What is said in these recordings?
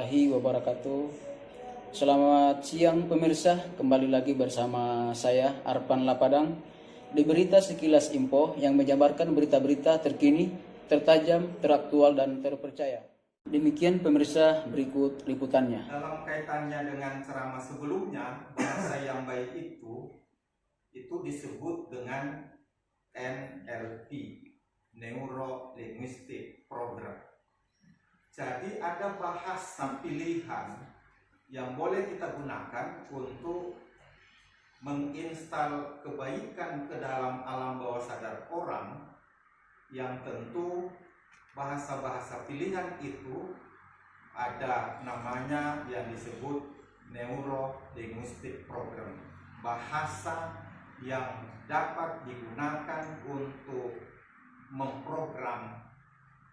warahmatullahi wabarakatuh. Selamat siang pemirsa, kembali lagi bersama saya Arpan Lapadang di Berita Sekilas Info yang menjabarkan berita-berita terkini, tertajam, teraktual dan terpercaya. Demikian pemirsa, berikut liputannya. Dalam kaitannya dengan ceramah sebelumnya, bahasa yang baik itu disebut dengan NLP, Neuro Linguistic Program. Jadi ada bahasa pilihan yang boleh kita gunakan untuk menginstal kebaikan ke dalam alam bawah sadar orang, yang tentu bahasa-bahasa pilihan itu ada namanya yang disebut Neuro Linguistic Program, bahasa yang dapat digunakan untuk memprogram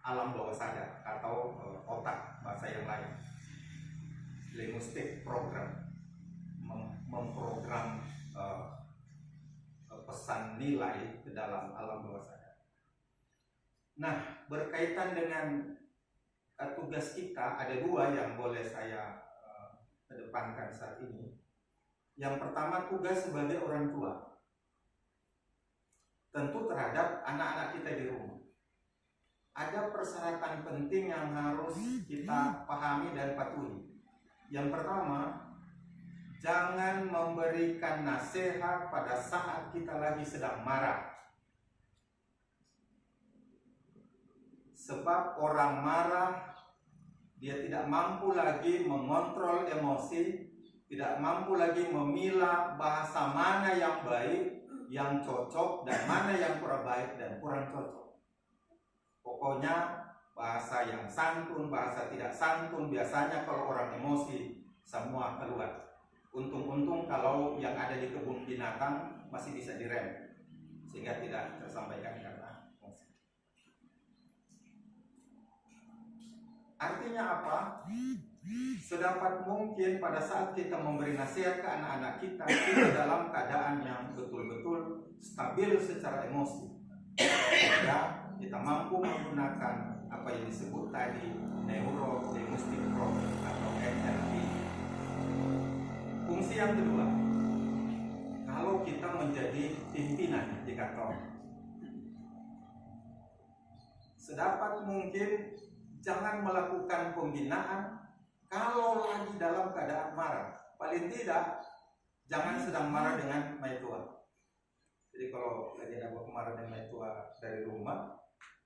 alam bawah sadar atau otak, bahasa yang lain. Linguistic program memprogram pesan nilai ke dalam alam bawah sadar. Nah, berkaitan dengan tugas kita, ada dua yang boleh saya kedepankan saat ini. Yang pertama, tugas sebagai orang tua, tentu terhadap anak-anak kita di rumah. Ada persyaratan penting yang harus kita pahami dan patuhi. Yang pertama, jangan memberikan nasihat pada saat kita lagi sedang marah. Sebab orang marah, dia tidak mampu lagi mengontrol emosi, tidak mampu lagi memilah bahasa mana yang baik, yang cocok, dan mana yang kurang baik dan kurang cocok. Pokoknya bahasa yang santun, bahasa tidak santun, biasanya kalau orang emosi semua keluar. Untung-untung kalau yang ada di kebun binatang masih bisa direm, sehingga tidak tersampaikan karena emosi. Artinya apa? Sedapat mungkin pada saat kita memberi nasihat ke anak-anak kita dalam keadaan yang betul-betul stabil secara emosi. Ya, kita mampu menggunakan apa yang disebut tadi Neuro Linguistic Program atau NLP. Fungsi yang kedua, kalau kita menjadi pimpinan di kantor, sedapat mungkin jangan melakukan pembinaan kalau lagi dalam keadaan marah. Paling tidak jangan sedang marah dengan maitua. Jadi kalau lagi ada marah dengan maitua dari rumah,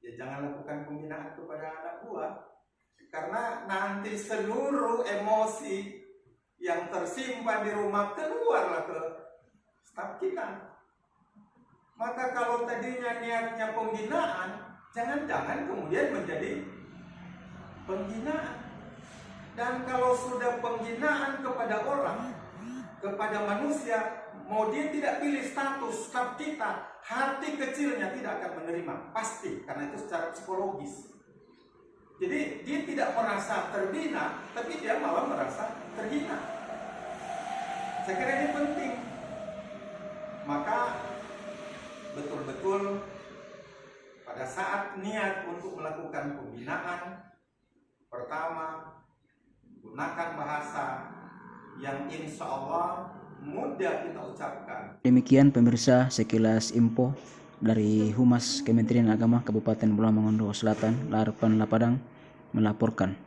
ya jangan lakukan pembinaan kepada anak buah, karena nanti seluruh emosi yang tersimpan di rumah keluarlah ke staf kita. Maka kalau tadinya niatnya pembinaan, jangan-jangan kemudian menjadi penghinaan. Dan kalau sudah penghinaan kepada orang, kepada manusia, mau dia tidak pilih status staf kita, hati kecilnya tidak akan menerima, pasti, karena itu secara psikologis. Jadi dia tidak merasa terbina, tapi dia malah merasa terhina. Saya kira ini penting. Maka betul-betul pada saat niat untuk melakukan pembinaan, pertama, gunakan bahasa yang insya Allah mudah kita ucapkan. Demikian pemirsa sekilas info dari Humas Kementerian Agama Kabupaten Bola Mongondo Selatan, Arpan Lapadang melaporkan.